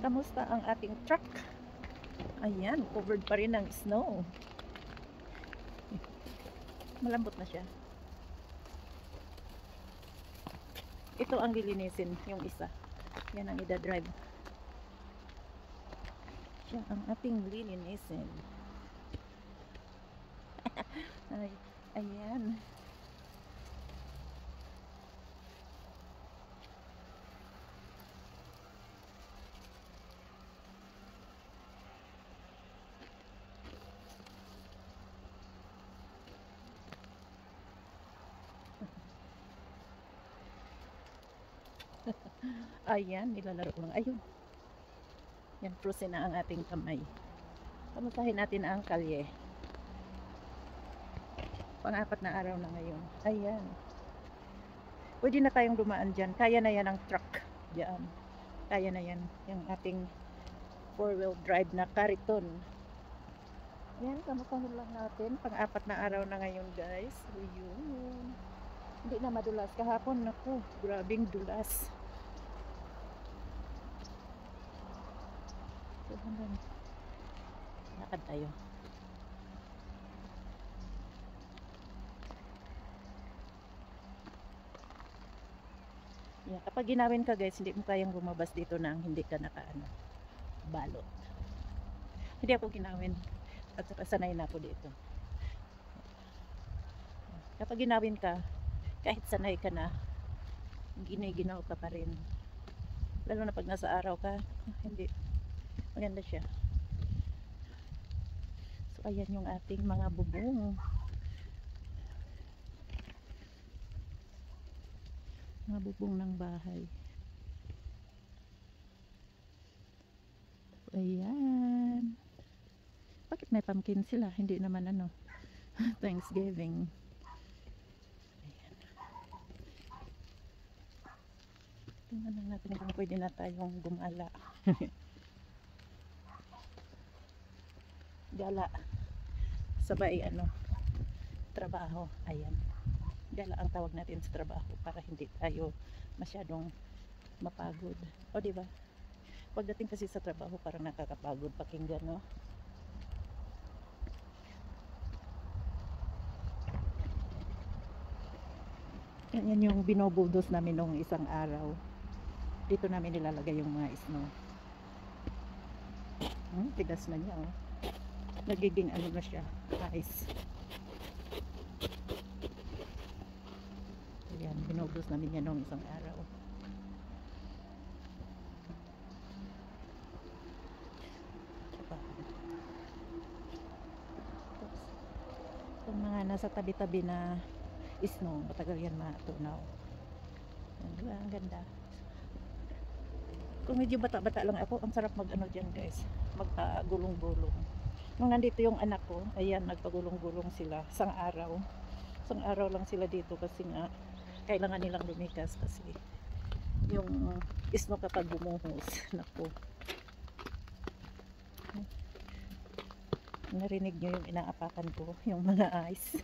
Kamusta ang ating truck? Ayan, covered pa rin ng snow. Malambot na siya. Ito ang lilinisin, yung isa. Yan ang ida-drive. Siya ang ating lilinisin. Ay, ayan. Ayan, nilalaro lang. Ayun. Yan, frozen na ang ating kamay. Kamustahin natin ang kalye. Pang-apat na araw na ngayon. Ayan. Pwede na tayong dumaan dyan. Kaya na yan ang truck. Diyan. Kaya na yan. Yung ating 4-wheel drive na kariton. Ayan, kamustahin lang natin. Pang-apat na araw na ngayon, guys. Ayun. Hindi na madulas. Kahapon, naku, grabing dulas. So, hanggang lakad tayo. Yeah, kapag ginawin ka guys, hindi mo kayang lumabas dito nang hindi ka balot. Hindi ako ginawin at saka sanay na ako dito. Kapag ginawin ka, kahit sanay ka na, giniginaw ka pa rin. Lalo na pag nasa araw ka, hindi. Maganda siya. So, ayan yung ating mga bubong. Mga bubong ng bahay. Ayan. Bakit may pumpkin sila? Hindi naman Thanksgiving. Ayan. Tingnan lang natin kung pwede na tayong gumala. Gala. Sabay trabaho. Ayan. Gala ang tawag natin sa trabaho para hindi tayo masyadong mapagod. O diba? Pagdating kasi sa trabaho parang nakakapagod pakinggan, no? Yan yung binobuldos namin nung isang araw. Dito namin nilalagay yung mga snow. Tigas na niya, oh. Nagiging na siya, ice. Ayan, binobuldos namin yan nung isang araw. Yung mga nasa tabi-tabi na snow, matagal yan matunaw. Diba? Ang ganda. Kung medyo bata-bata lang ako, ang sarap dyan guys, magpagulong-gulong. Nung nandito yung anak ko, ayan, nagpagulong-gulong sila isang araw lang sila dito kasi nga kailangan nilang lumikas kasi yung snow kapag bumuhos, naku, narinig nyo yung inaapakan ko, yung mga ice.